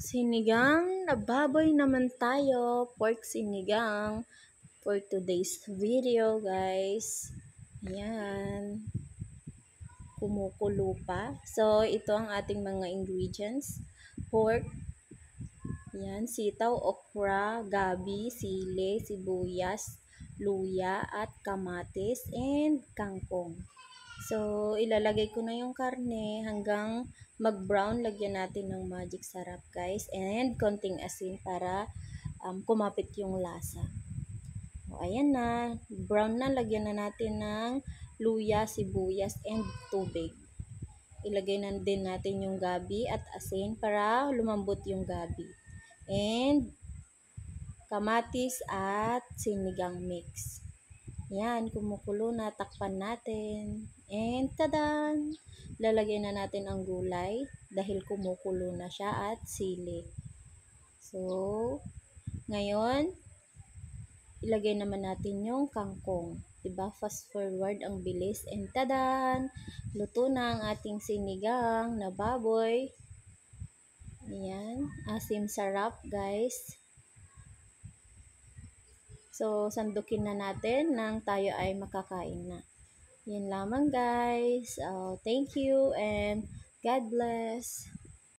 Sinigang na baboy naman tayo, pork sinigang for today's video guys. Ayan, kumukulo pa. So, ito ang ating mga ingredients. Pork, ayan, sitaw, okra, gabi, sili, sibuyas, luya, at kamatis, and kangkong. So, ilalagay ko na yung karne hanggang mag-brown. Lagyan natin ng magic sarap guys. And konting asin para kumapit yung lasa. O, ayan na. Brown na. Lagyan na natin ng luya, sibuyas, and tubig. Ilagay na din natin yung gabi at asin para lumambot yung gabi. And kamatis at sinigang mix. Yan, kumukulo na, takpan natin. And tadan! Lalagay na natin ang gulay dahil kumukulo na siya at sili. So, ngayon, ilagay naman natin yung kangkong. Diba? Fast forward, ang bilis. And tadan! Luto na ang ating sinigang na baboy. Ayan, asim sarap guys. So, sandukin na natin nang tayo ay makakain na. Yan lamang guys. Thank you and God bless.